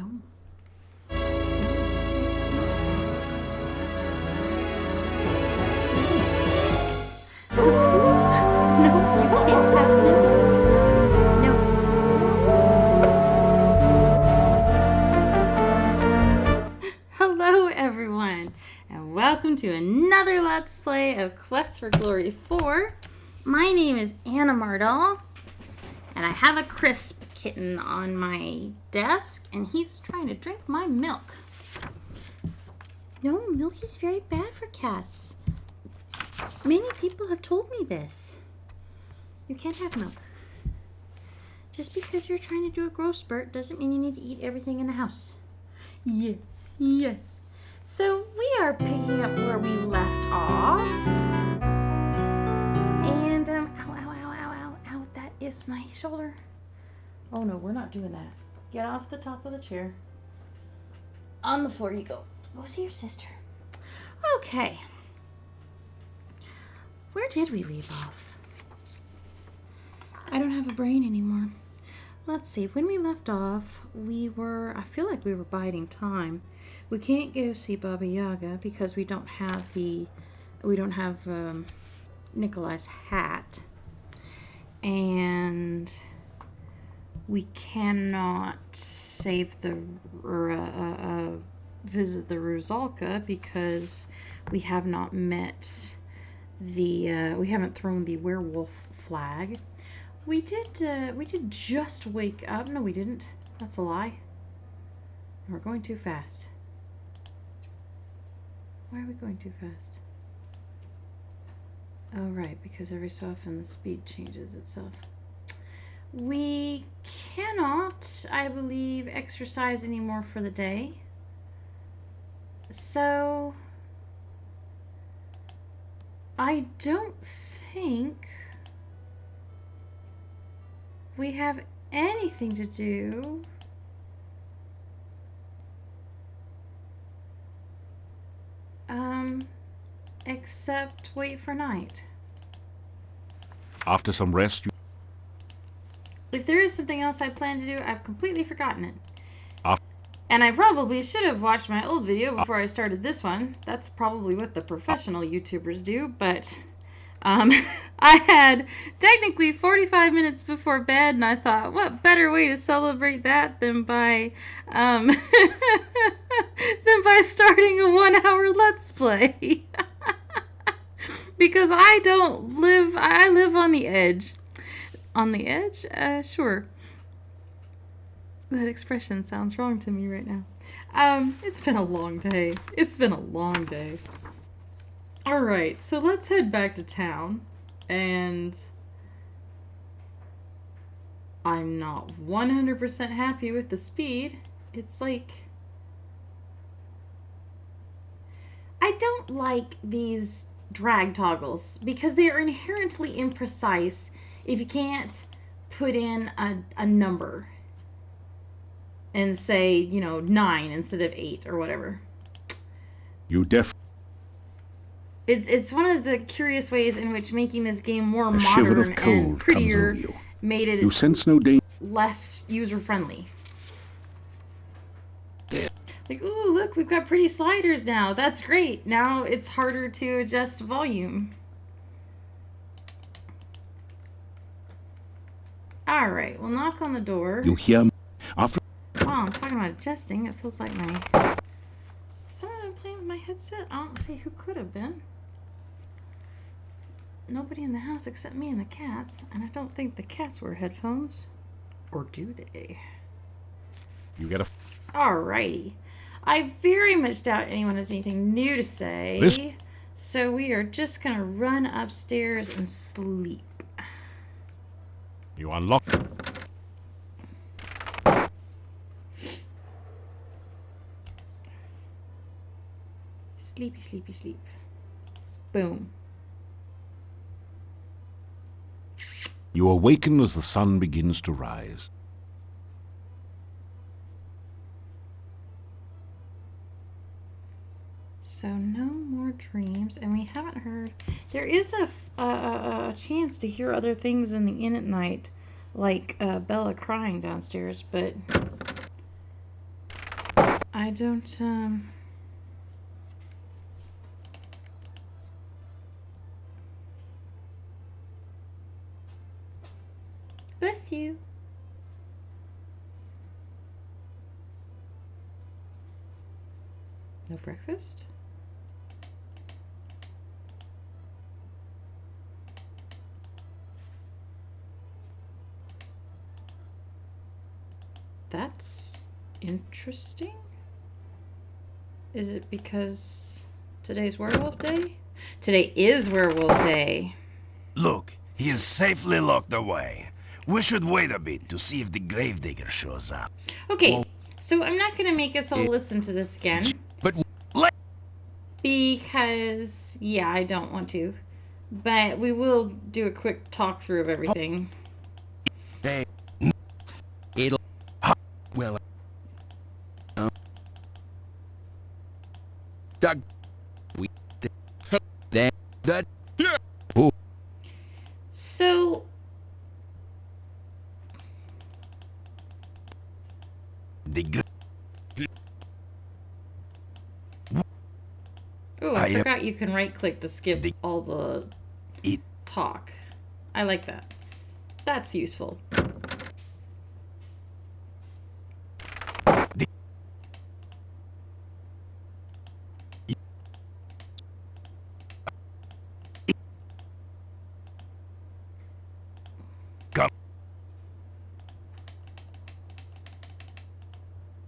No. No, you can't have milk. No. Hello, everyone, and welcome to another Let's Play of Quest for Glory 4. My name is Anna Mardall, and I have a crisp kitten on my desk, and he's trying to drink my milk. No, milk is very bad for cats. Many people have told me this. You can't have milk. Just because you're trying to do a growth spurt doesn't mean you need to eat everything in the house. Yes, yes. So we are picking up where we left off. And, ow, that is my shoulder. Oh no, we're not doing that. Get off the top of the chair. On the floor you go. Go see your sister. Okay. Where did we leave off? I don't have a brain anymore. Let's see. When we left off, I feel like we were biding time. We can't go see Baba Yaga because we don't have Nikolai's hat. And we cannot save visit the Ruzalka because we have not met we haven't thrown the werewolf flag. We did just wake up. No, we didn't. That's a lie. We're going too fast. Why are we going too fast? Oh, right, because every so often the speed changes itself. We cannot, I believe, exercise anymore for the day. So I don't think we have anything to do except wait for night. After some rest, If there is something else I plan to do, I've completely forgotten it. After And I probably should have watched my old video before I started this one. That's probably what the professional YouTubers do, but I had technically 45 minutes before bed, and I thought, what better way to celebrate that than by starting a 1-hour Let's Play. Because I live on the edge. On the edge? Sure. That expression sounds wrong to me right now. It's been a long day. Alright, so let's head back to town. And I'm not 100% happy with the speed. It's like, I don't like these drag toggles because they are inherently imprecise if you can't put in a number and say, 9 instead of 8 or whatever. It's one of the curious ways in which making this game more modern and prettier made it less user-friendly. Like, ooh, look, we've got pretty sliders now. That's great. Now it's harder to adjust volume. Alright, we'll knock on the door. you hear me? After Wow, I'm talking about adjusting. It feels like my... Someone playing with my headset? I don't see who could have been. Nobody in the house except me and the cats. And I don't think the cats wear headphones. Or do they? you get a Alrighty. I very much doubt anyone has anything new to say. This- So we are just going to run upstairs and sleep. you unlock. Sleepy, sleepy, sleep. Boom. You awaken as the sun begins to rise. So no more dreams, and we haven't heard. There is a chance to hear other things in the inn at night, like Bella crying downstairs, but I don't, Bless you. No breakfast? That's interesting. Is it because today's Werewolf Day? Today is Werewolf Day. Look, he is safely locked away. We should wait a bit to see if the gravedigger shows up. Okay, so I'm not going to make us all listen to this again. But let Because, yeah, I don't want to. But we will do a quick talk through of everything. it'll well Doug we that So, the gra- oh, I I am- forgot you can right click to skip the- all the it talk. I like that. That's useful.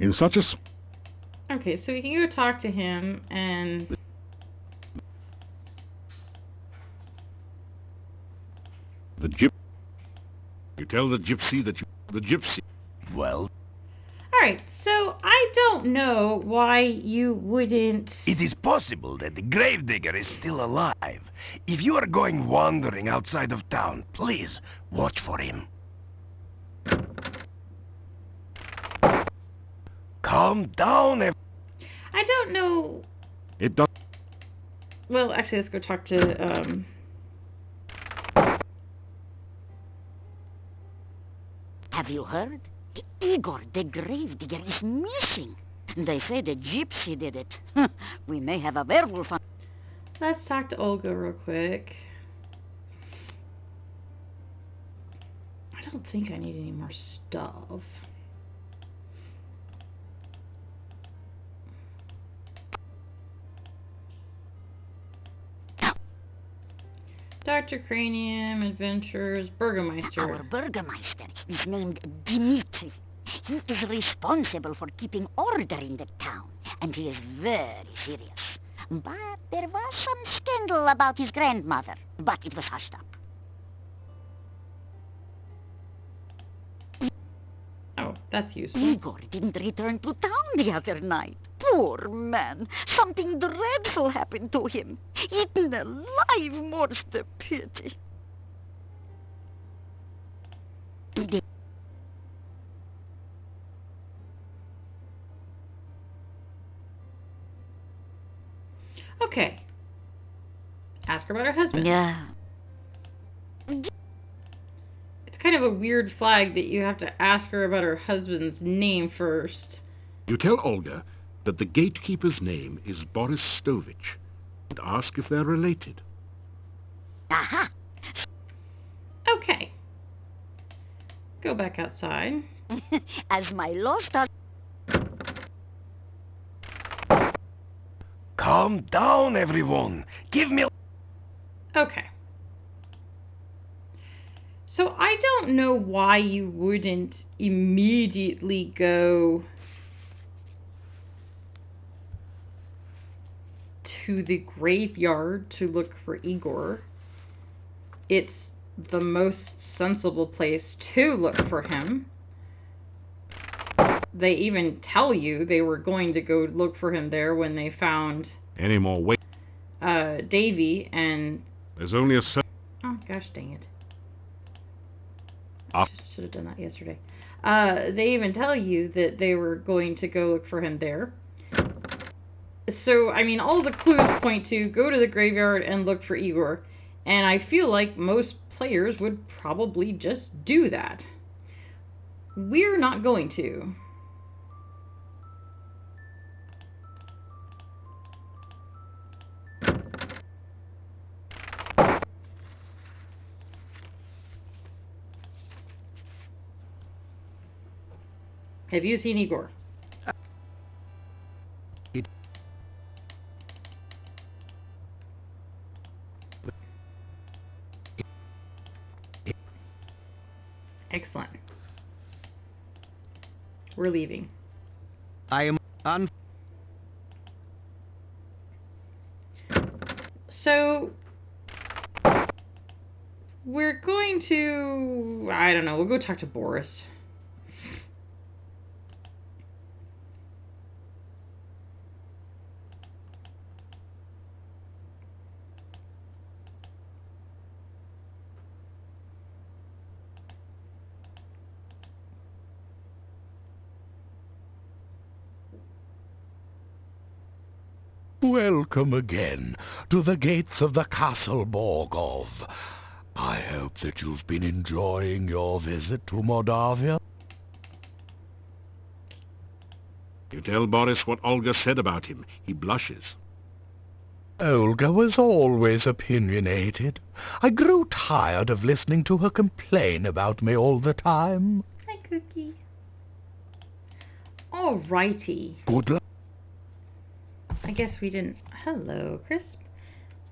In such a Okay, so we can go talk to him and... the gyp. You tell the gypsy that the gypsy. well, Alright, so I don't know why you wouldn't... it is possible that the gravedigger is still alive. If you are going wandering outside of town, please watch for him. Calm down, I don't know... It does. Well, actually, let's go talk to, Have you heard? Igor the Gravedigger is missing. They say the gypsy did it. We may have a werewolf on... Let's talk to Olga real quick. I don't think I need any more stuff. Dr. Cranium, Adventures, Burgermeister. Our Burgermeister is named Dimitri. He is responsible for keeping order in the town, and he is very serious. But there was some scandal about his grandmother, but it was hushed up. Oh, that's useful. Igor didn't return to town the other night. Poor man. Something dreadful happened to him. Eaten alive, more's the pity. Okay. Ask her about her husband. Yeah. It's kind of a weird flag that you have to ask her about her husband's name first. You tell Olga that the gatekeeper's name is Boris Stovich, and ask if they're related. Aha. Okay. Go back outside. As my lost husband... Calm down, everyone. Give me... Okay. So I don't know why you wouldn't immediately go to the graveyard to look for Igor. It's the most sensible place to look for him. They even tell you they were going to go look for him there when they found Any more wait? Davy and... There's only a Oh, gosh dang it. Ah. Should have done that yesterday. They even tell you that they were going to go look for him there. So, I mean, all the clues point to go to the graveyard and look for Igor. And I feel like most players would probably just do that. We're not going to. Have you seen Igor? Excellent. We're leaving. I am on. So we're going to, I don't know, we'll go talk to Boris. Welcome again to the gates of the Castle Borgov. I hope that you've been enjoying your visit to Moldavia. You tell Boris what Olga said about him. He blushes. Olga was always opinionated. I grew tired of listening to her complain about me all the time. Hi, Cookie. Alrighty. Good luck. I guess we didn't. Hello, Crisp.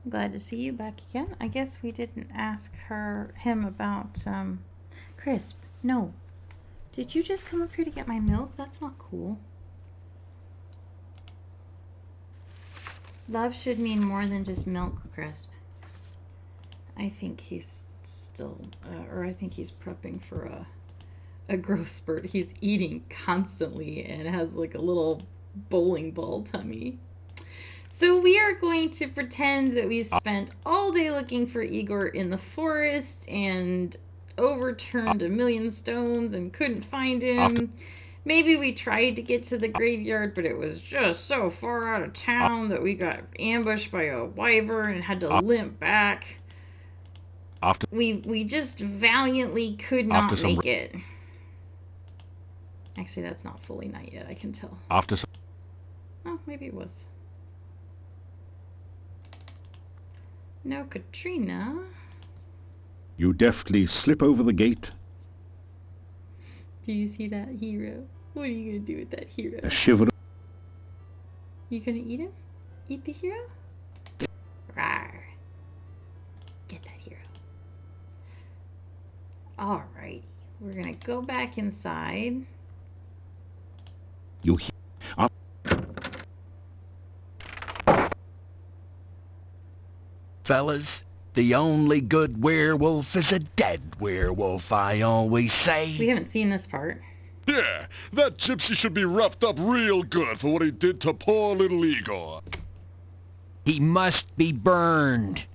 I'm glad to see you back again. I guess we didn't ask him about Crisp. No. Did you just come up here to get my milk? That's not cool. Love should mean more than just milk, Crisp. I think he's still, or I think he's prepping for a growth spurt. He's eating constantly and has like a little bowling ball tummy. So we are going to pretend that we spent all day looking for Igor in the forest and overturned a million stones and couldn't find him. Maybe we tried to get to the graveyard, but it was just so far out of town that we got ambushed by a wyvern and had to limp back. We just valiantly could not make it. Actually, that's not fully night yet, I can tell. Oh, maybe it was. No, Katrina. You deftly slip over the gate. Do you see that hero? What are you gonna do with that hero? A shiver. You gonna eat him? Eat the hero? Rawr. Get that hero. Alrighty. We're gonna go back inside. You hear. Fellas, the only good werewolf is a dead werewolf, I always say. We haven't seen this part. Yeah, that gypsy should be roughed up real good for what he did to poor little Igor. He must be burned.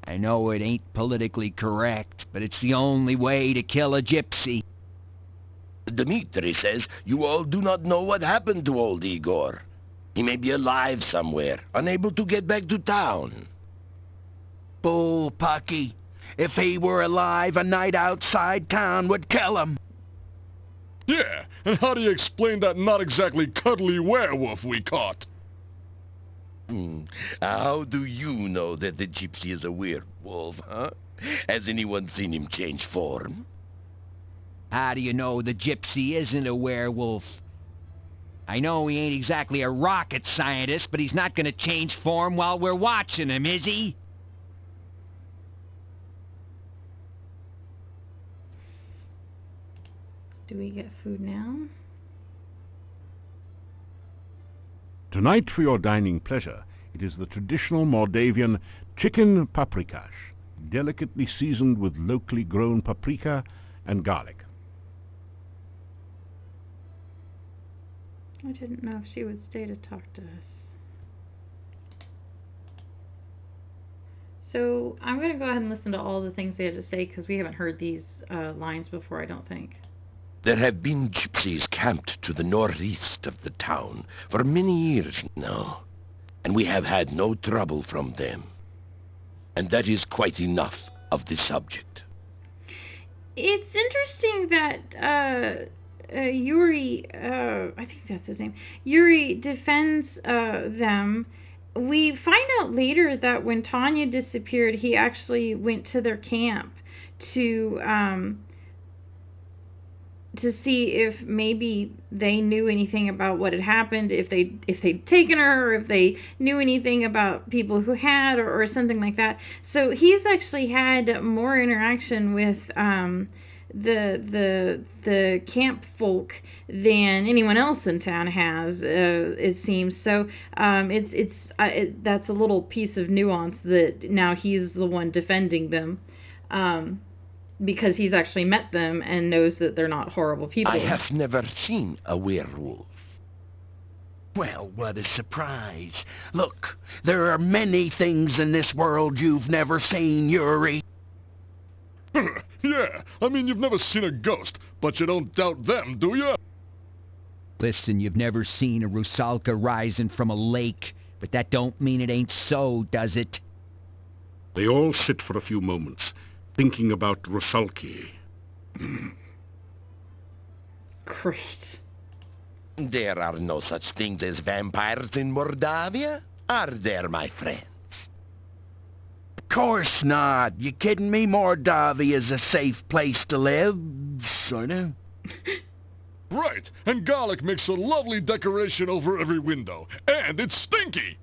I know it ain't politically correct, but it's the only way to kill a gypsy. Dmitri says you all do not know what happened to old Igor. He may be alive somewhere, unable to get back to town. Bull Pucky. If he were alive, a night outside town would kill him. Yeah, and how do you explain that not exactly cuddly werewolf we caught? How do you know that the gypsy is a werewolf, huh? Has anyone seen him change form? How do you know the gypsy isn't a werewolf? I know he ain't exactly a rocket scientist, but he's not gonna change form while we're watching him, is he? Do we get food now? Tonight, for your dining pleasure, it is the traditional Moldavian chicken paprikash, delicately seasoned with locally grown paprika and garlic. I didn't know if she would stay to talk to us. So I'm going to go ahead and listen to all the things they have to say because we haven't heard these lines before, I don't think. There have been gypsies camped to the northeast of the town for many years now, and we have had no trouble from them. And that is quite enough of the subject. It's interesting that Yuri, I think that's his name, Yuri defends them. We find out later that when Tanya disappeared, he actually went to their camp to to see if maybe they knew anything about what had happened, if they'd taken her, or if they knew anything about people who had, or something like that. So he's actually had more interaction with the camp folk than anyone else in town has, it seems. So that's a little piece of nuance that now he's the one defending them. Because he's actually met them and knows that they're not horrible people. I have never seen a werewolf. Well, what a surprise. Look, there are many things in this world you've never seen, Yuri. Yeah, I mean, you've never seen a ghost, but you don't doubt them, do you? Listen, you've never seen a Rusalka rising from a lake, but that don't mean it ain't so, does it? They all sit for a few moments, thinking about Rusalki. Great. There are no such things as vampires in Mordavia, are there, my friend? Of course not. You kidding me? Mordavia's a safe place to live, sorta. Right, and garlic makes a lovely decoration over every window, and it's stinky!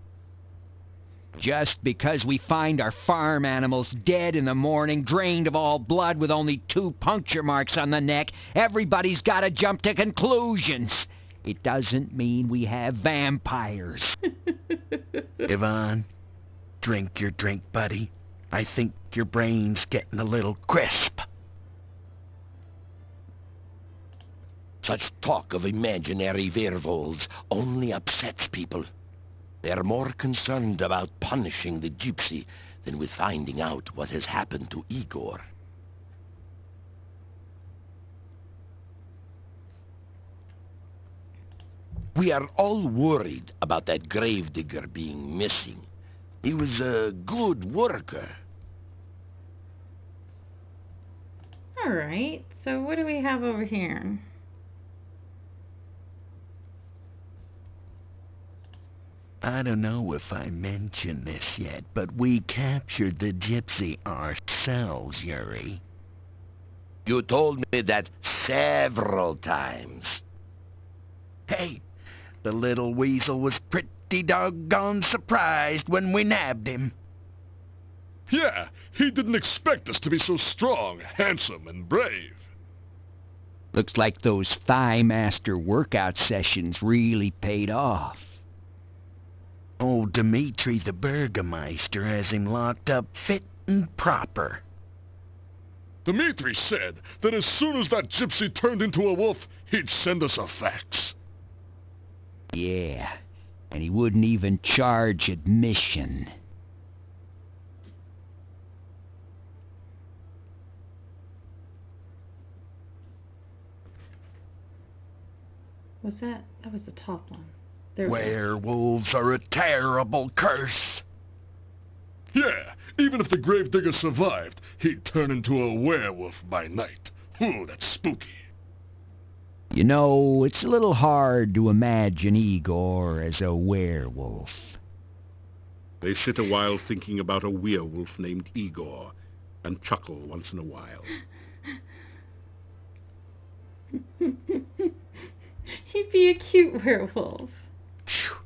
Just because we find our farm animals dead in the morning, drained of all blood with only 2 puncture marks on the neck, everybody's gotta jump to conclusions. It doesn't mean we have vampires. Yvonne, drink your drink, buddy. I think your brain's getting a little crisp. Such talk of imaginary werewolves only upsets people. They're more concerned about punishing the gypsy than with finding out what has happened to Igor. We are all worried about that gravedigger being missing. He was a good worker. All right. So what do we have over here? I don't know if I mentioned this yet, but we captured the gypsy ourselves, Yuri. You told me that several times. Hey, the little weasel was pretty doggone surprised when we nabbed him. Yeah, he didn't expect us to be so strong, handsome, and brave. Looks like those Thigh Master workout sessions really paid off. Old Dmitri the Burgomeister has him locked up fit and proper. Dmitri said that as soon as that gypsy turned into a wolf, he'd send us a fax. Yeah, and he wouldn't even charge admission. What's that? That was the top one. There we go. Werewolves are a terrible curse. Yeah, even if the gravedigger survived, he'd turn into a werewolf by night. Ooh, that's spooky. You know, it's a little hard to imagine Igor as a werewolf. They sit a while thinking about a werewolf named Igor, and chuckle once in a while. He'd be a cute werewolf. Phew.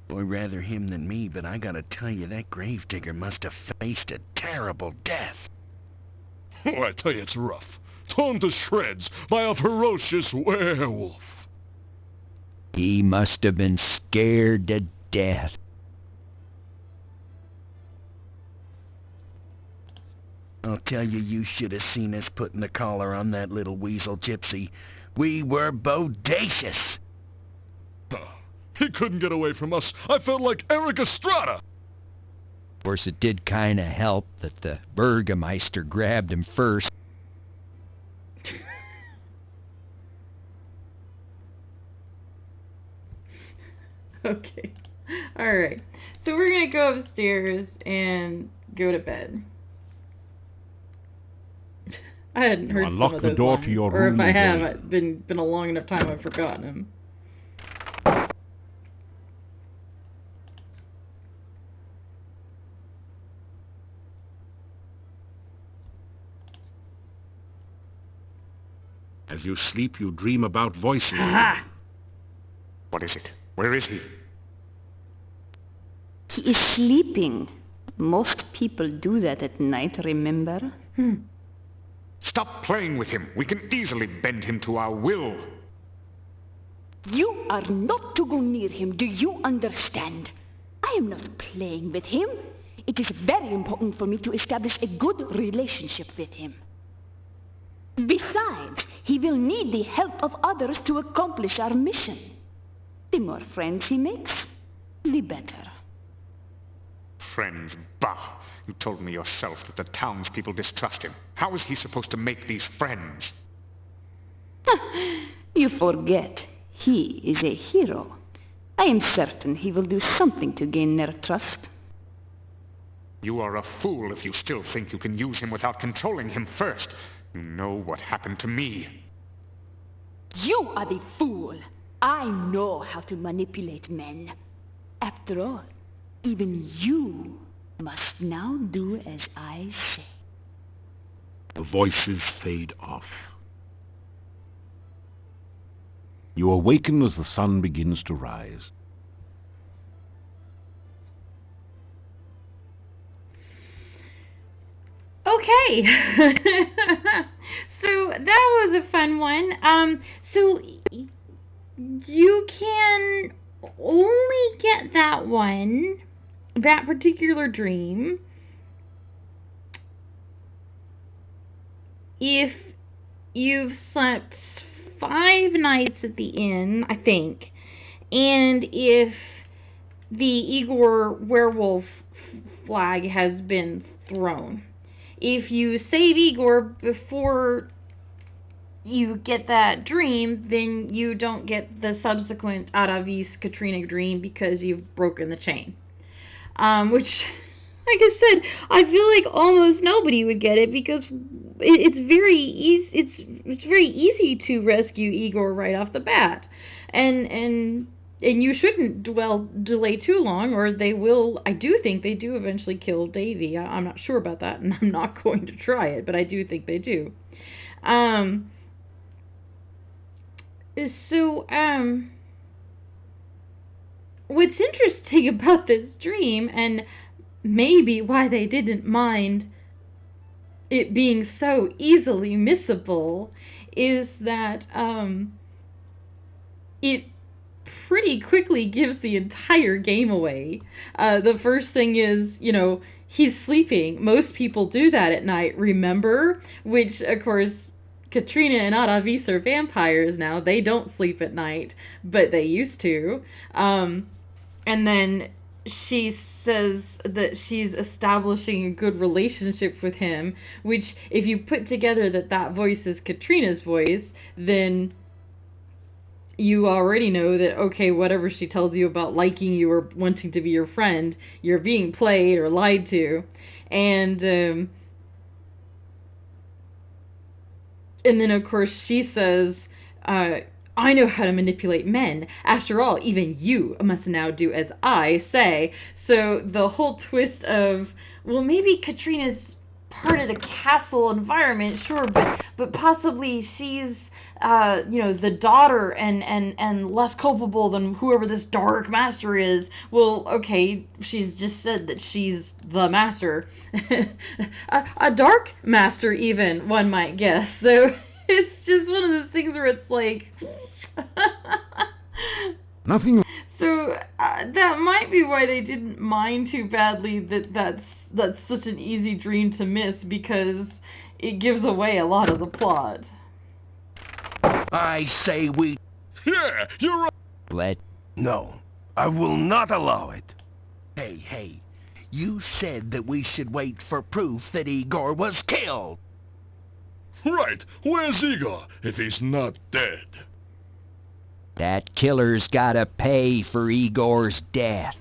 Boy, rather him than me, but I gotta tell you, that gravedigger must have faced a terrible death. Oh, I tell you, it's rough. Torn to shreds by a ferocious werewolf. He must have been scared to death. I'll tell you, you should have seen us putting the collar on that little weasel gypsy. We were bodacious. Oh, he couldn't get away from us. I felt like Eric Estrada. Of course, it did kind of help that the Burgomeister grabbed him first. Okay. All right. So we're going to go upstairs and go to bed. I hadn't heard some unlock of the those door lines. to your or if room, I have, Yuri. it's been a long enough time I've forgotten them. As you sleep, you dream about voices. What is it? Where is he? He is sleeping. Most people do that at night, remember? Stop playing with him. We can easily bend him to our will. You are not to go near him, do you understand? I am not playing with him. It is very important for me to establish a good relationship with him. Besides, he will need the help of others to accomplish our mission. The more friends he makes, the better. Friends, bah! You told me yourself that the townspeople distrust him. How is he supposed to make these friends? You forget, he is a hero. I am certain he will do something to gain their trust. You are a fool if you still think you can use him without controlling him first. You know what happened to me. You are the fool. I know how to manipulate men. After all, even you must now do as I say. The voices fade off. You awaken as the sun begins to rise. Okay. So that was a fun one. So you can only get that particular dream, if you've slept 5 nights at the inn, I think, and if the Igor werewolf flag has been thrown. If you save Igor before you get that dream, then you don't get the subsequent Aravis Katrina dream because you've broken the chain. Which, like I said, I feel like almost nobody would get it because it's very easy. It's very easy to rescue Igor right off the bat, and you shouldn't delay too long, or they will. I do think they do eventually kill Davy. I'm not sure about that, and I'm not going to try it, but I do think they do. What's interesting about this dream, and maybe why they didn't mind it being so easily missable, is that it pretty quickly gives the entire game away. The first thing is, he's sleeping. Most people do that at night, remember? Which, of course, Katrina and Aravis are vampires now. They don't sleep at night, but they used to. And then she says that she's establishing a good relationship with him, which, if you put together that voice is Katrina's voice, then you already know that, okay, whatever she tells you about liking you or wanting to be your friend, you're being played or lied to. And then, of course, she says, I know how to manipulate men. After all, even you must now do as I say. So the whole twist of, well, maybe Katrina's part of the castle environment, sure, but possibly she's, the daughter and less culpable than whoever this dark master is. Well, okay, she's just said that she's the master. a dark master, even, one might guess. So it's just one of those things where it's like... Nothing. So that might be why they didn't mind too badly that's such an easy dream to miss, because it gives away a lot of the plot. I say we... Yeah, you're right. Let. No, I will not allow it. Hey, you said that we should wait for proof that Igor was killed. Right. Where's Igor if he's not dead? That killer's gotta pay for Igor's death.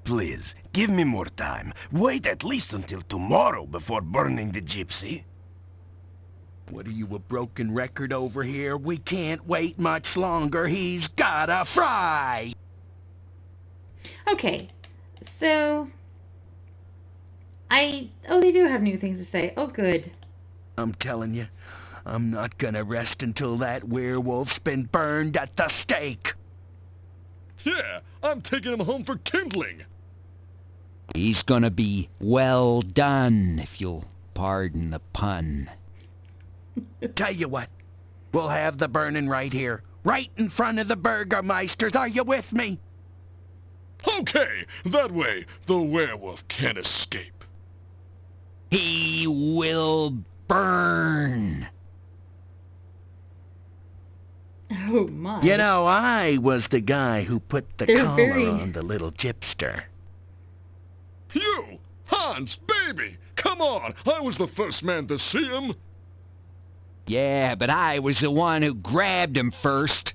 Please, give me more time. Wait at least until tomorrow before burning the gypsy. What are you, a broken record over here? We can't wait much longer. He's gotta fry! Okay, so... they do have new things to say. Oh, good. I'm telling you, I'm not gonna rest until that werewolf's been burned at the stake. Yeah, I'm taking him home for kindling. He's gonna be well done, if you'll pardon the pun. Tell you what, we'll have the burning right here, right in front of the Burgermeisters. Are you with me? Okay, that way the werewolf can't escape. He will burn. Oh my. You know, I was the guy who put the They're collar very- on the little gypster. You, Hans, baby, come on. I was the first man to see him. Yeah, but I was the one who grabbed him first.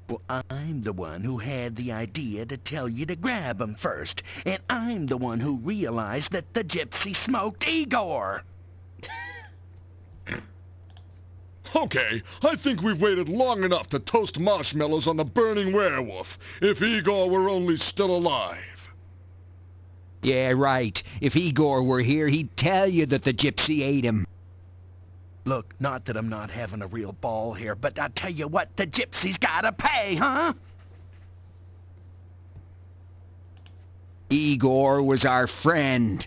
Well, I'm the one who had the idea to tell you to grab him first, and I'm the one who realized that the gypsy smoked Igor. Okay, I think we've waited long enough to toast marshmallows on the burning werewolf, if Igor were only still alive. Yeah, right. If Igor were here, he'd tell you that the gypsy ate him. Look, not that I'm not having a real ball here, but I tell you what, the gypsy's gotta pay, huh? Igor was our friend.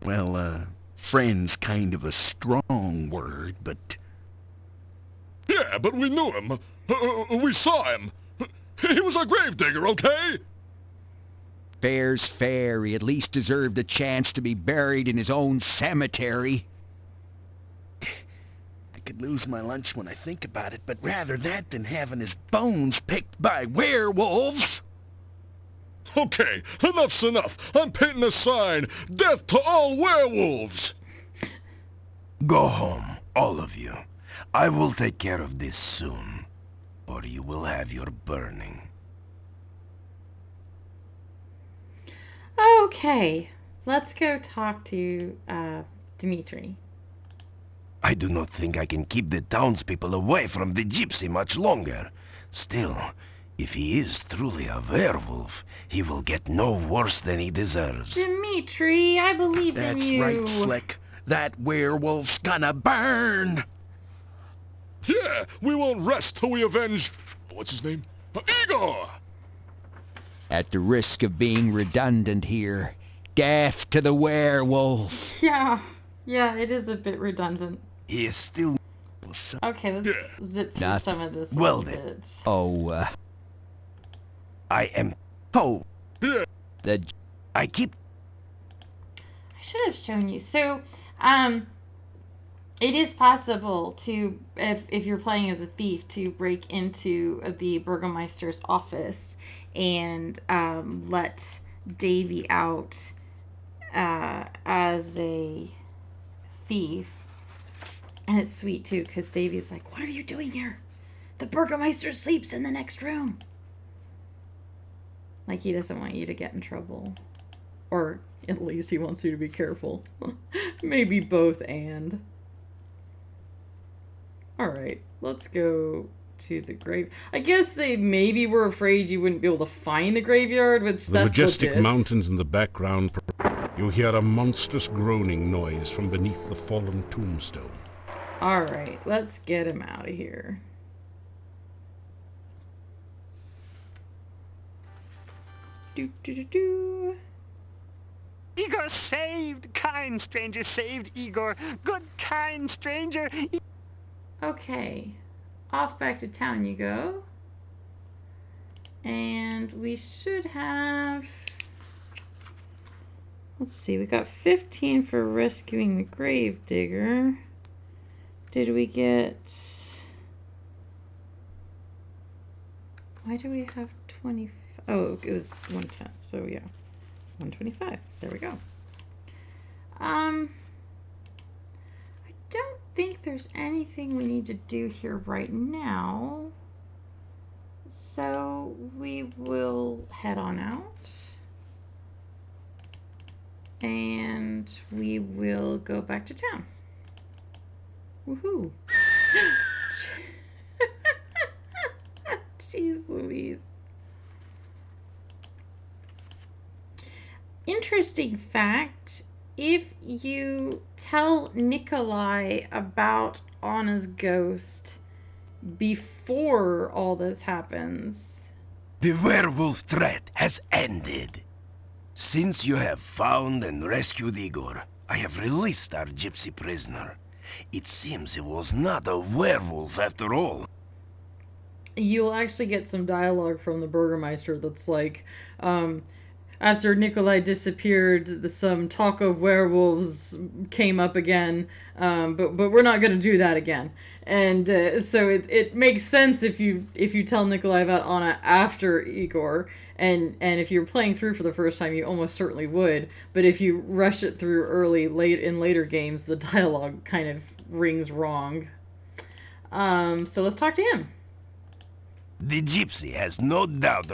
Well, friend's kind of a strong word, but... Yeah, but we knew him. We saw him. He was a gravedigger, okay? Fair's fair. He at least deserved a chance to be buried in his own cemetery. I could lose my lunch when I think about it, but rather that than having his bones picked by werewolves. Okay, enough's enough. I'm painting a sign. Death to all werewolves! Go home, all of you. I will take care of this soon, or you will have your burning. Okay, let's go talk to Dmitri. I do not think I can keep the townspeople away from the gypsy much longer. Still, if he is truly a werewolf, he will get no worse than he deserves. Dmitri, I believe in That's you. right, Slick. That werewolf's gonna burn. Yeah, we won't rest till we avenge... What's his name? Igor! At the risk of being redundant here, death to the werewolf. Yeah, it is a bit redundant. He is still... Okay, let's zip through Not- some of this a Well little then. bit. Oh, I am... Oh, the I keep... I should have shown you. So, it is possible to, if you're playing as a thief, to break into the Burgermeister's office and let Davy out as a thief. And it's sweet, too, because Davy's like, what are you doing here? The Burgermeister sleeps in the next room. Like, he doesn't want you to get in trouble. Or at least he wants you to be careful. Maybe both and. Alright, let's go to the grave. I guess they maybe were afraid you wouldn't be able to find the graveyard, which The that's majestic legit. mountains in the background. You hear a monstrous groaning noise from beneath the fallen tombstone. Alright, let's get him out of here. Do do do do. Igor saved! Kind stranger saved Igor! Good kind stranger! Okay, off back to town you go. And we should have... Let's see, we got 15 for rescuing the gravedigger. Did we get... Why do we have 20... Oh, it was 110, so yeah. 125, there we go. I don't think there's anything we need to do here right now. So we will head on out. And we will go back to town. Woohoo. Jeez Louise. Interesting fact, if you tell Nikolai about Anna's ghost before all this happens. The werewolf threat has ended. Since you have found and rescued Igor, I have released our gypsy prisoner. It seems he was not a werewolf after all. You'll actually get some dialogue from the Burgermeister that's like, after Nikolai disappeared, some talk of werewolves came up again, but we're not going to do that again. And so it makes sense if you tell Nikolai about Anna after Igor, and if you're playing through for the first time, you almost certainly would. But if you rush it through late in later games, the dialogue kind of rings wrong. So let's talk to him. The gypsy has no doubt.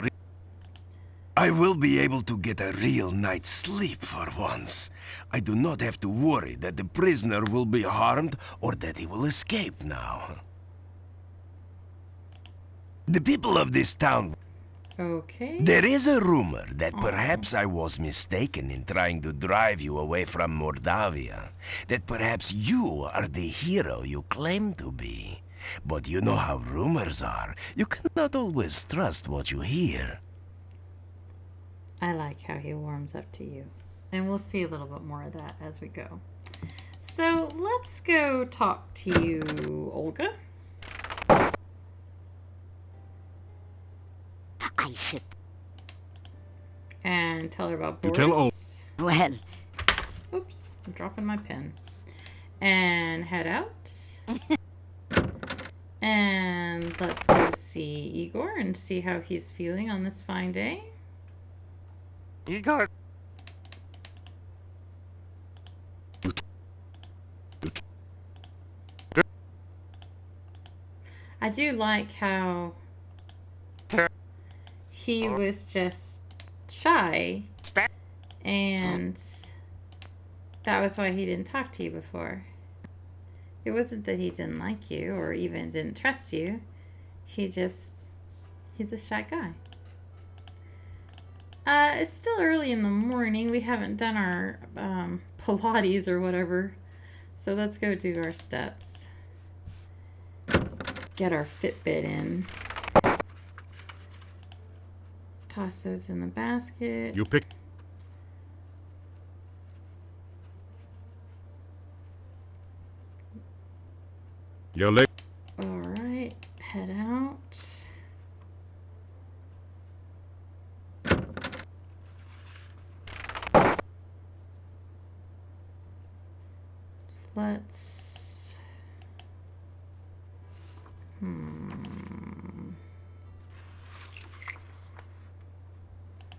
I will be able to get a real night's sleep for once. I do not have to worry that the prisoner will be harmed or that he will escape now. The people of this town... Okay. There is a rumor that perhaps I was mistaken in trying to drive you away from Moldavia. That perhaps you are the hero you claim to be. But you know how rumors are. You cannot always trust what you hear. I like how he warms up to you. And we'll see a little bit more of that as we go. So let's go talk to you, Olga. I should. And tell her about Boris. You tell Well, Oops, I'm dropping my pen. And head out. And let's go see Igor and see how he's feeling on this fine day. Igor, I do like how he was just shy, and that was why he didn't talk to you before. It wasn't that he didn't like you or even didn't trust you. He's a shy guy. It's still early in the morning. We haven't done our Pilates or whatever. So let's go do our steps. Get our Fitbit in. Toss those in the basket. You pick. Your leg. Alright, head out. Let's...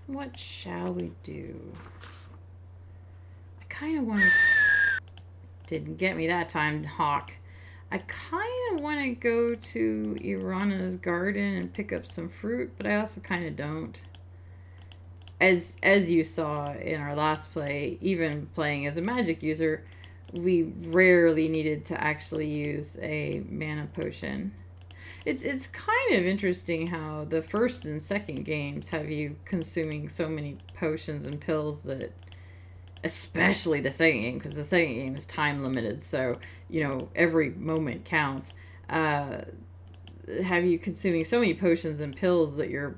What shall we do? I kind of want to... Didn't get me that time, Hawk. I kind of want to go to Irana's garden and pick up some fruit, but I also kind of don't. As you saw in our last play, even playing as a magic user, we rarely needed to actually use a mana potion. It's kind of interesting how the first and second games have you consuming so many potions and pills that, especially the second game, because the second game is time limited, so every moment counts. Have you consuming so many potions and pills that you're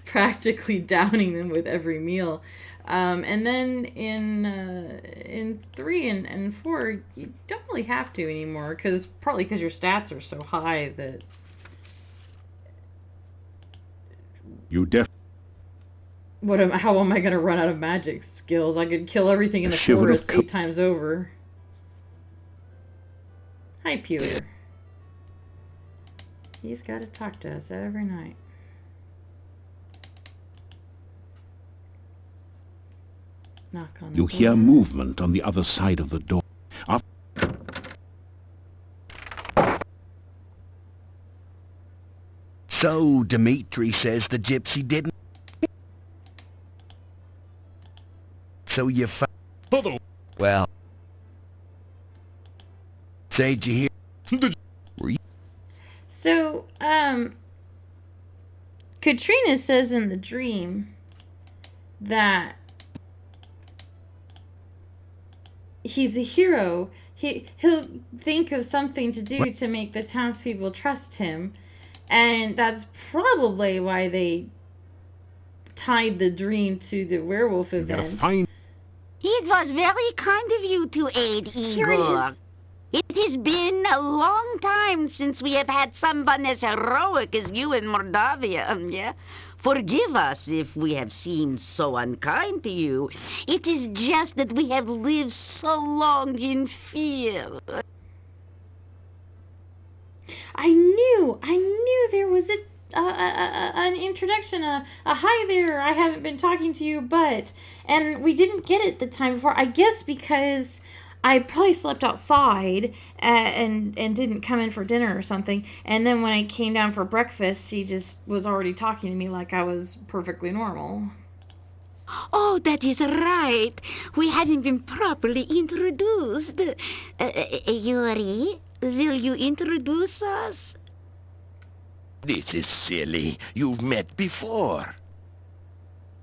practically downing them with every meal. And then in 3 and 4, you don't really have to anymore, partly because your stats are so high that You how am I going to run out of magic skills? I could kill everything in the shiver of forest 8 times over. Hi, Pewter. He's got to talk to us every night. Knock on the You hear door. movement on the other side of the door. So Dmitri says the gypsy didn't. So you Although, well. Said you hear? So, Katrina says in the dream that he's a hero. He'll think of something to do to make the townspeople trust him, and that's probably why they tied the dream to the werewolf You get a event. fine It was very kind of you to aid Here it Igor. is. It has been a long time since we have had someone as heroic as you in Mordavia, yeah? Forgive us if we have seemed so unkind to you. It is just that we have lived so long in fear. I knew there was an introduction, a hi there, I haven't been talking to you, but, and we didn't get it the time before, I guess because I probably slept outside and didn't come in for dinner or something, and then when I came down for breakfast, she just was already talking to me like I was perfectly normal. Oh, that is right. We hadn't been properly introduced. Yuri, will you introduce us? This is silly. You've met before.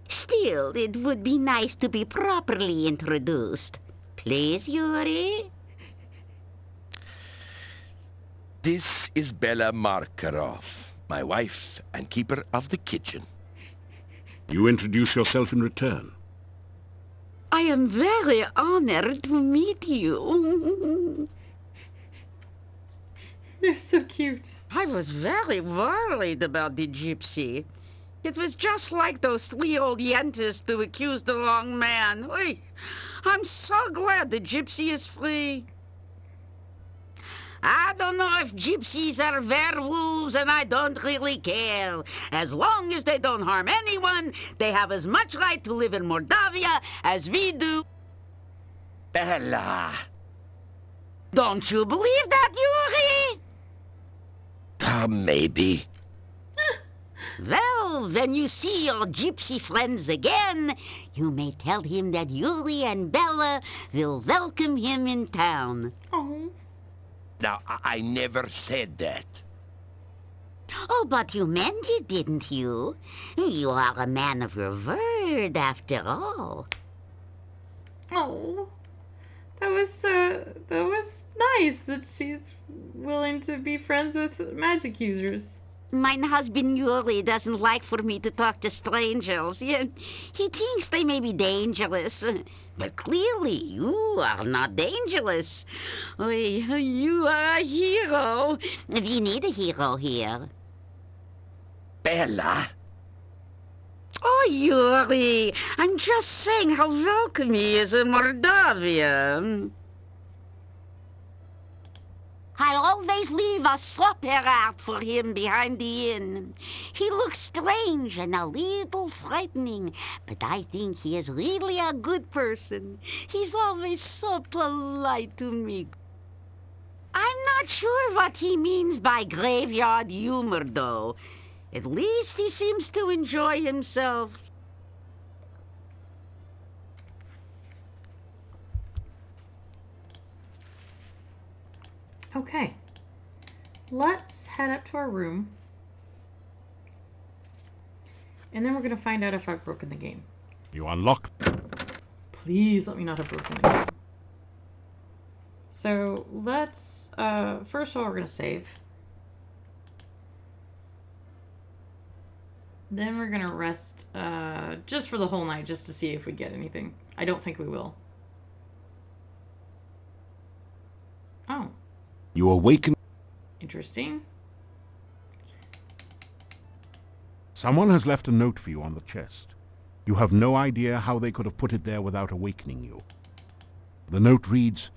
Still, it would be nice to be properly introduced. Please, Yuri? This is Bella Markarov, my wife and keeper of the kitchen. You introduce yourself in return. I am very honored to meet you. They're so cute. I was very worried about the gypsy. It was just like those 3 old yentas to accuse the wrong man. Oy, I'm so glad the gypsy is free. I don't know if gypsies are werewolves, and I don't really care. As long as they don't harm anyone, they have as much right to live in Mordavia as we do. Bella! Don't you believe that, Yuri? Maybe. Well, when you see your gypsy friends again, you may tell him that Yuri and Bella will welcome him in town. Oh. Now, I never said that. Oh, but you meant it, didn't you? You are a man of your word, after all. Oh. That was nice that she's willing to be friends with magic users. My husband Yuri doesn't like for me to talk to strangers. He thinks they may be dangerous. But clearly, you are not dangerous. You are a hero. We need a hero here. Bella! Oh, Yuri, I'm just saying how welcome he is in Mordavia. I always leave a slopper out for him behind the inn. He looks strange and a little frightening, but I think he is really a good person. He's always so polite to me. I'm not sure what he means by graveyard humor, though. At least he seems to enjoy himself. Okay. Let's head up to our room. And then we're going to find out if I've broken the game. You unlock. Please let me not have broken the game. So let's, first of all, we're going to save. Then we're going to rest just for the whole night, just to see if we get anything. I don't think we will. Oh. You awaken. Interesting. Someone has left a note for you on the chest. You have no idea how they could have put it there without awakening you. The note reads,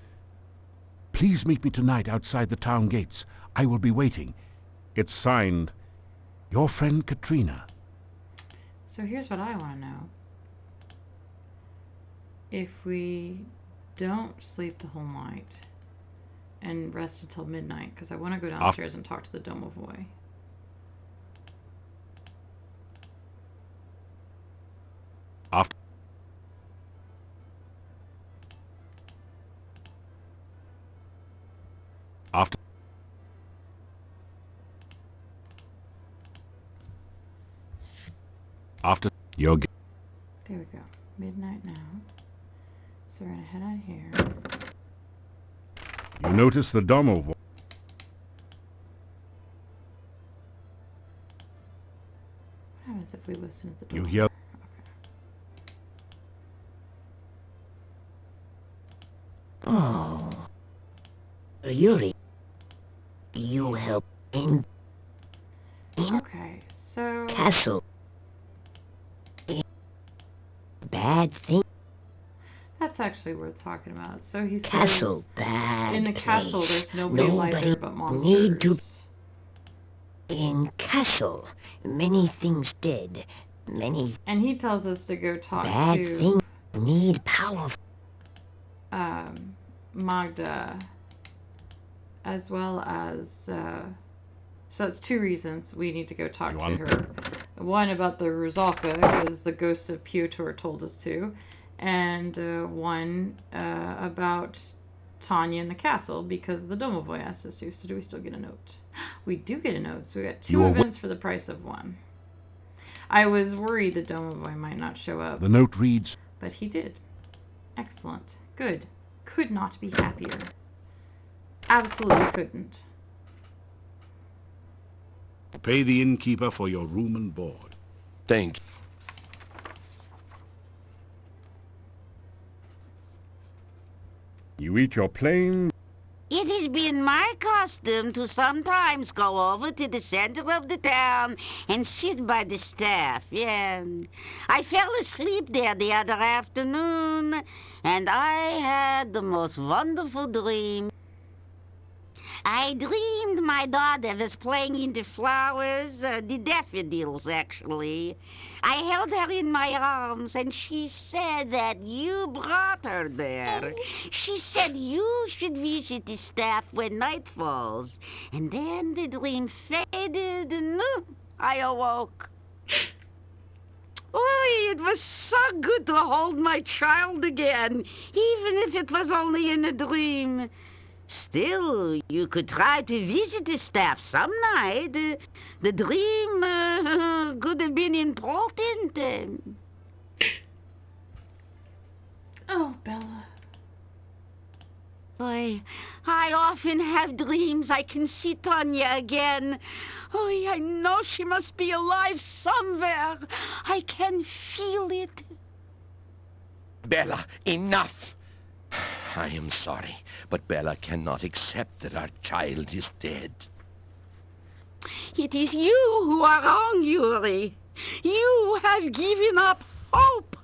"Please meet me tonight outside the town gates. I will be waiting." It's signed, "Your friend Katrina." So here's what I want to know. If we don't sleep the whole night and rest until midnight, because I want to go downstairs and talk to the Domovoi. After your There we go. Midnight now. So we're gonna head out here. You notice the domo. What happens if we listen at the door? You hear? Oh, Yuri, you help in Okay, so castle. Bad thing. that's actually worth talking about. So he says Castle, bad in the castle place. there's nobody alive Nobody there but monsters. need to. In castle, many things dead. Many And he tells us to go talk bad to things need power. Magda, as well as so that's two reasons we need to go talk to her. One about the Rusalka, because the ghost of Piotr told us to, and one about Tanya in the castle, because the Domovoy asked us to. So do we still get a note? We do get a note, so we got two events for the price of one. I was worried the Domovoy might not show up. The note reads, But he did. Excellent. Good. Could not be happier. Absolutely couldn't. pay the innkeeper for your room and board. Thank you. You eat your plain. It has been my custom to sometimes go over to the center of the town and sit by the staff, yeah. I fell asleep there the other afternoon, and I had the most wonderful dream. I dreamed my daughter was playing in the flowers, the daffodils, actually. I held her in my arms, and she said that you brought her there. She said you should visit the staff when night falls. And then the dream faded, and I awoke. Oh, it was so good to hold my child again, even if it was only in a dream. Still, you could try to visit the staff some night. The dream could have been important. Oh, Bella. I often have dreams I can see Tanya again. Oh, I know she must be alive somewhere. I can feel it. Bella, enough! I am sorry, but Bella cannot accept that our child is dead. It is you who are wrong, Yuri. You have given up hope.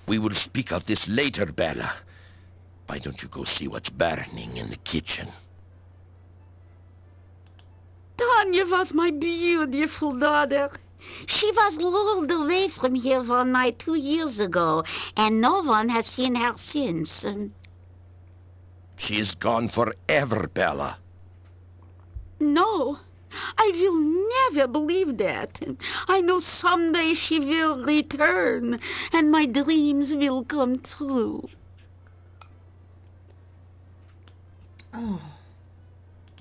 We will speak of this later, Bella. Why don't you go see what's burning in the kitchen? Tanya was my beautiful daughter. She was lured away from here one night 2 years ago, and no one has seen her since. She is gone forever, Bella. No, I will never believe that. I know someday she will return, and my dreams will come true. Oh,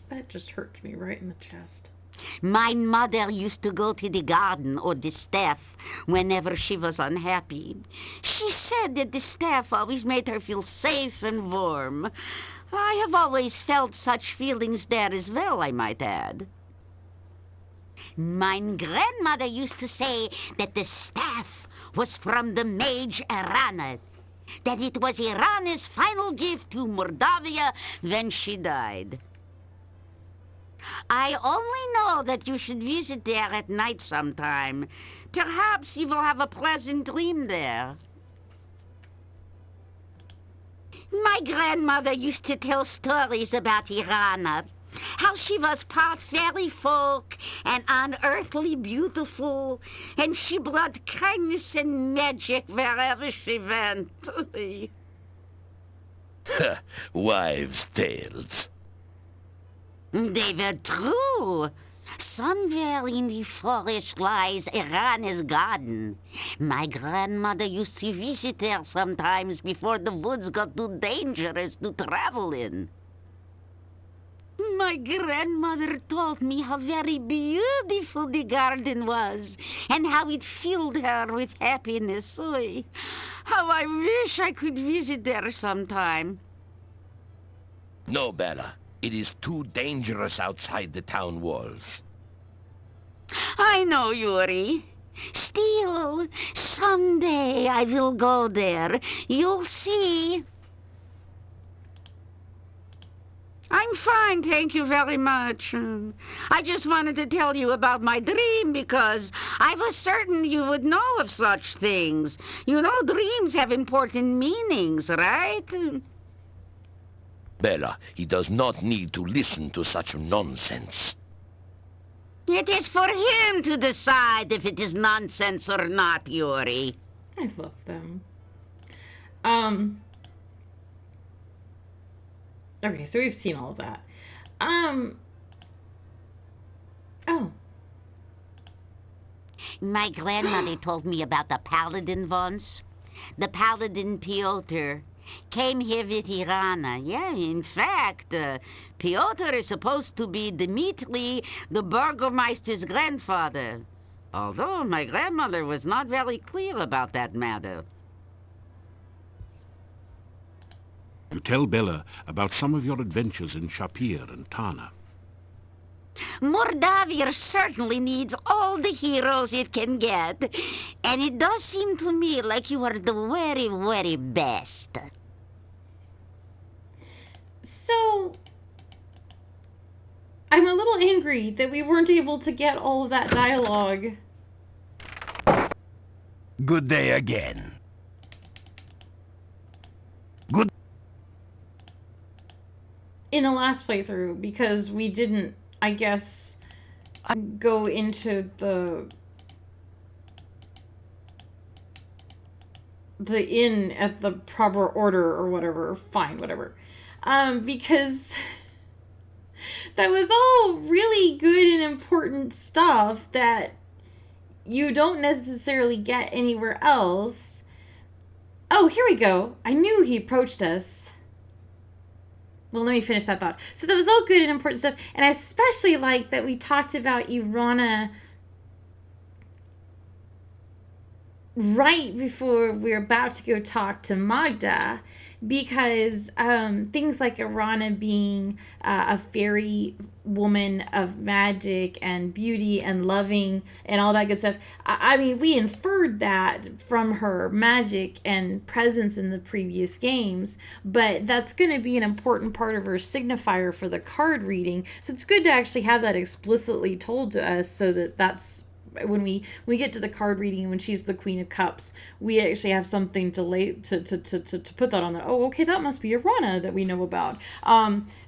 that just hurt me right in the chest. My mother used to go to the garden or the staff whenever she was unhappy. She said that the staff always made her feel safe and warm. I have always felt such feelings there as well, I might add. My grandmother used to say that the staff was from the mage Irana, that it was Irana's final gift to Mordavia when she died. I only know that you should visit there at night sometime. Perhaps you will have a pleasant dream there. My grandmother used to tell stories about Irana, how she was part fairy folk and unearthly beautiful, and she brought kindness and magic wherever she went. Wives' tales. They were true. Somewhere in the forest lies Irana's garden. My grandmother used to visit there sometimes before the woods got too dangerous to travel in. My grandmother told me how very beautiful the garden was and how it filled her with happiness. Oy, how I wish I could visit there sometime. No, Bella. It is too dangerous outside the town walls. I know, Yuri. Still, someday I will go there. You'll see. I'm fine, thank you very much. I just wanted to tell you about my dream because I was certain you would know of such things. You know, dreams have important meanings, right? Bella, he does not need to listen to such nonsense. It is for him to decide if it is nonsense or not, Yuri. I love them. Okay, so we've seen all of that. Oh. My grandmother told me about the paladin once. The paladin Piotr came here with Irana. Yeah, in fact, Piotr is supposed to be Dmitri, the Burgomeister's grandfather. Although my grandmother was not very clear about that matter. You tell Bella about some of your adventures in Shapir and Tana. Mordavir certainly needs all the heroes it can get. And it does seem to me like you are the very, very best. So, I'm a little angry that we weren't able to get all of that dialogue. Good day again. Good. In the last playthrough, because we didn't, I guess, go into the inn at the proper order or whatever. Fine, whatever. Because that was all really good and important stuff that you don't necessarily get anywhere else. Oh, here we go. I knew he approached us. Well, let me finish that thought. So that was all good and important stuff. And I especially like that we talked about Irana right before we were about to go talk to Magda, because things like Irana being a fairy woman of magic and beauty and loving and all that good stuff. I mean, we inferred that from her magic and presence in the previous games, but that's going to be an important part of her signifier for the card reading. So it's good to actually have that explicitly told to us, so that that's when we get to the card reading and when she's the Queen of Cups, we actually have something to put that on there. Oh, okay, that must be Irana that we know about.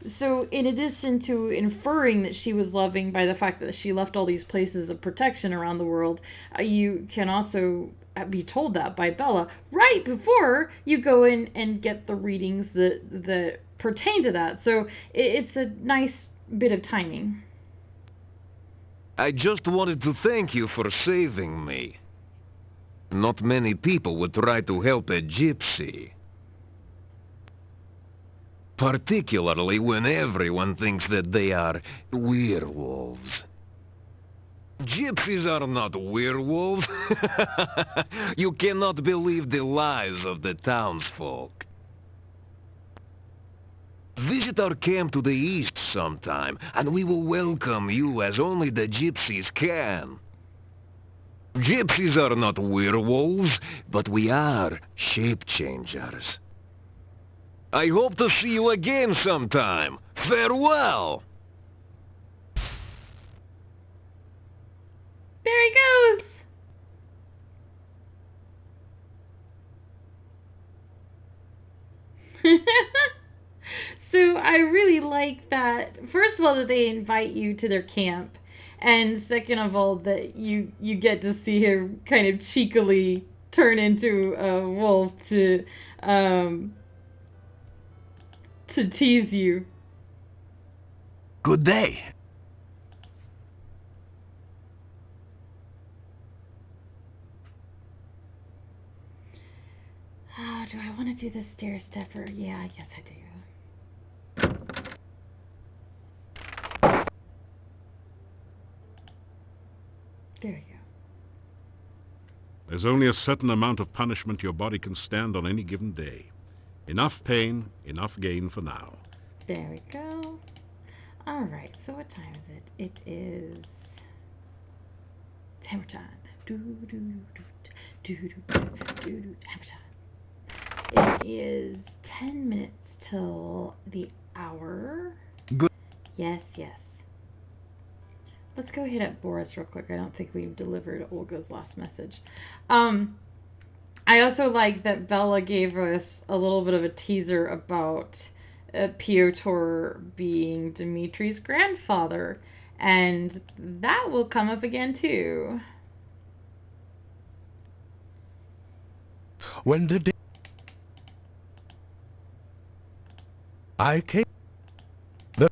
So in addition to inferring that she was loving by the fact that she left all these places of protection around the world, you can also be told that by Bella right before you go in and get the readings that pertain to that. So it's a nice bit of timing. I just wanted to thank you for saving me. Not many people would try to help a gypsy. Particularly when everyone thinks that they are werewolves. Gypsies are not werewolves. You cannot believe the lies of the townsfolk. Visit our camp to the east sometime, and we will welcome you as only the gypsies can. Gypsies are not werewolves, but we are shape-changers. I hope to see you again sometime. Farewell! There he goes! So I really like that, first of all, that they invite you to their camp, and second of all, that you get to see him kind of cheekily turn into a wolf to tease you. Good day. Oh, do I want to do the stair stepper? Yeah, I guess I do. There you go. There's only a certain amount of punishment your body can stand on any given day. Enough pain, enough gain for now. There we go. All right, so what time is it? It is hammer time. Hammer time. It is 10 minutes till the hour. Good. Yes, yes. Let's go hit up Boris real quick. I don't think we've delivered Olga's last message. I also like that Bella gave us a little bit of a teaser about Piotr being Dimitri's grandfather, and that will come up again too. When the day I came, the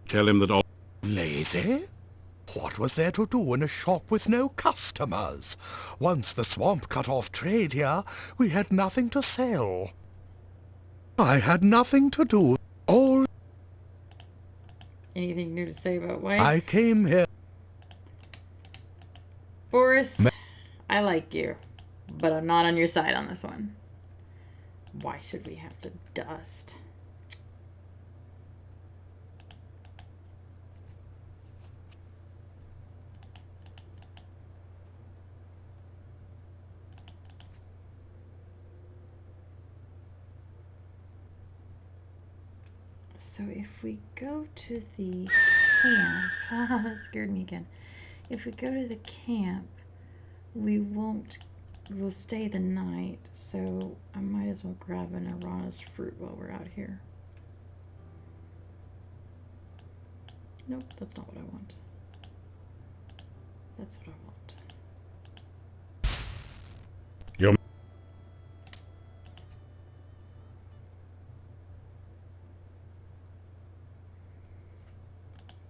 Tell him that all... Lazy? What was there to do in a shop with no customers? Once the swamp cut off trade here, we had nothing to sell. I had nothing to do. All Anything new to say about wife? I came here. Boris, I like you, but I'm not on your side on this one. Why should we have to dust? So if we go to the camp, that scared me again. If we go to the camp, we'll stay the night, so I might as well grab an Arana's fruit while we're out here. Nope, that's not what I want. That's what I want. Your...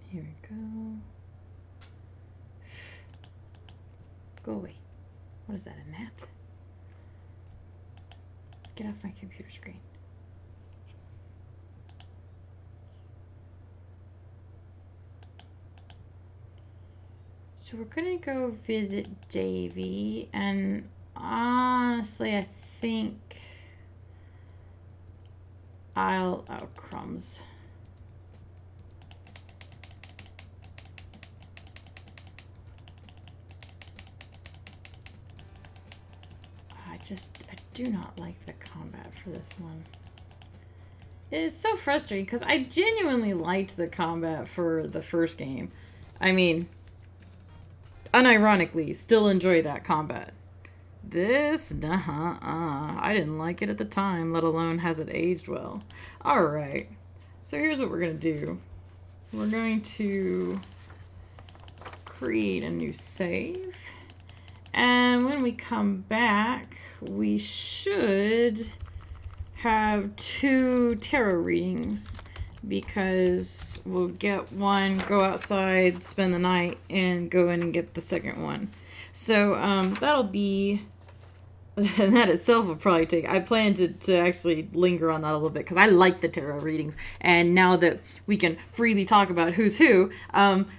Here we go. Go away. What is that, a gnat? Get off my computer screen. So we're gonna go visit Davy, and honestly, I think oh, crumbs. I do not like the combat for this one. It is so frustrating because I genuinely liked the combat for the first game. I mean, unironically, still enjoy that combat. This, I didn't like it at the time, let alone has it aged well. Alright, so here's what we're going to do. We're going to create a new save. And when we come back, we should have 2 tarot readings, because we'll get one, go outside, spend the night, and go in and get the second one. So that'll be, and that itself will probably take, I plan to actually linger on that a little bit, because I like the tarot readings, and now that we can freely talk about who's who,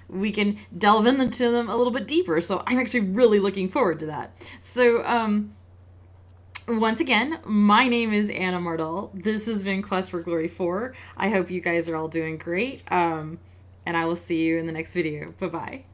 we can delve into them a little bit deeper, so I'm actually really looking forward to that. So once again, my name is Anna Mardal. This has been Quest for Glory 4. I hope you guys are all doing great, and I will see you in the next video. Bye-bye.